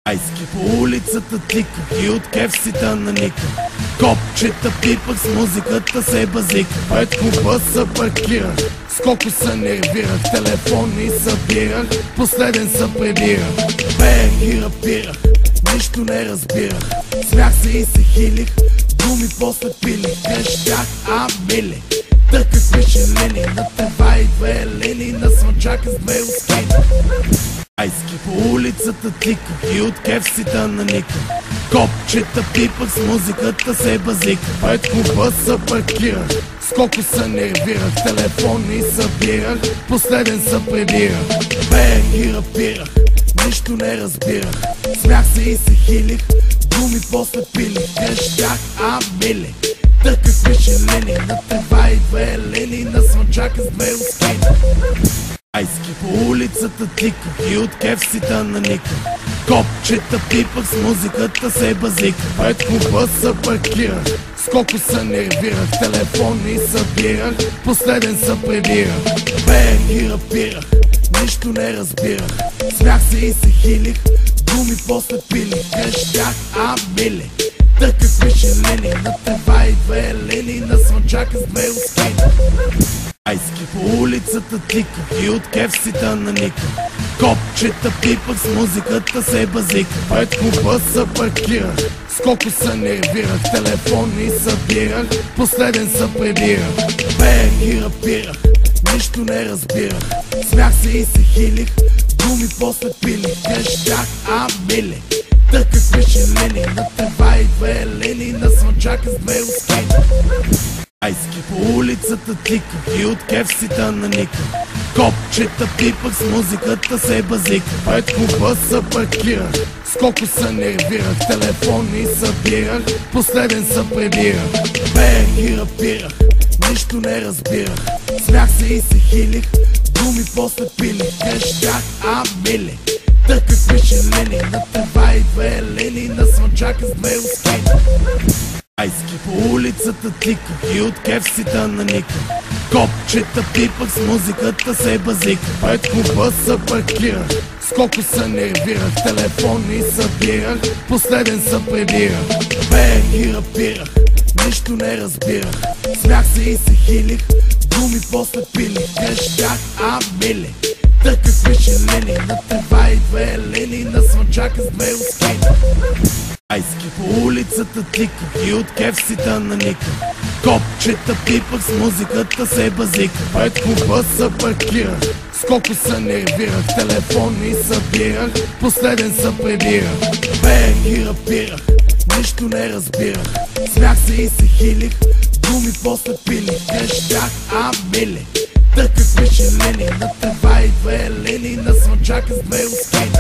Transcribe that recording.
Айски по улицата тика и от кефсита на Ника. Копчета пипах, с музиката се базика. Пред клуба се паркирах, скоко се нервирах. Телефони събирах, последен се прибирах. Пеех и рапирах, нищо не разбирах. Смях се и се хилих, думи после пилих. Крещях, мили, търках мишелини. На тева и две линии, на слънчака с две ускини. Айски по улицата тика и от кефсита на Ника. Копчета пипах, с музиката се базика. Пред клуба се паркирах, скоко се нервирах. Телефони събирах, последен се прибирах. Пеех и рапирах, нищо не разбирах. Смях се и се хилих, думи после пилих. Крещях, мили, търках мишелини. На тева и две линии, на слънчака с две ускини. Айски по улицата тика и от кефсита на Ника. Копчета пипах, с музиката се базика. Пред клуба се паркирах, скоко се нервирах. Телефони събирах, последен се прибирах. Пеех и рапирах, нищо не разбирах. Смях се и се хилих, думи после пилих. Крещях, мили, търках мишелини. На тева и две линии, на слънчака с две ускини. Айски по улицата тика и от кефсита на Ника. Копчета пипах, с музиката се базика. Пред клуба се паркирах, скоко се нервирах. Телефони събирах, последен се прибирах. Пеех и рапирах, нищо не разбирах. Смях се и се хилих, думи после пилих. Крещях, мили, търках мишелини. На тева и две линии, на слънчака с две ускини. Айски по улицата тика и от кефсита на Ника. Копчета пипах, с музиката се базика. Пред клуба се паркирах, скоко се нервирах. Телефони събирах, последен се прибирах. Пеех и рапирах, нищо не разбирах. Смях се и се хилих, думи после пилих. Крещях, мили, търках мишелини. На тева и две линии, на слънчака с две ускини. Айски по улицата тика и от кефсита на Ника. Копчета пипах, с музиката се базика. Пред клуба се паркирах, скоко се нервирах. Телефони събирах, последен се прибирах. Пеех и рапирах, нищо не разбирах. Смях се и се хилих, думи после пилих. Крещях, мили, търках мишелини. На тева и две линии, на слънчака с две ускини. Айски по улицата тика и от кефсита на Ника. Копчета пипах, с музиката се базика. Пред клуба се паркирах, скоко се нервирах. Телефони събирах, последен се прибирах. Пеех и рапирах, нищо не разбирах. Смях се и се хилих, думи после пилих. Крещях, мили, търках мишелини. На тева и две линии, на слънчака с две ускини.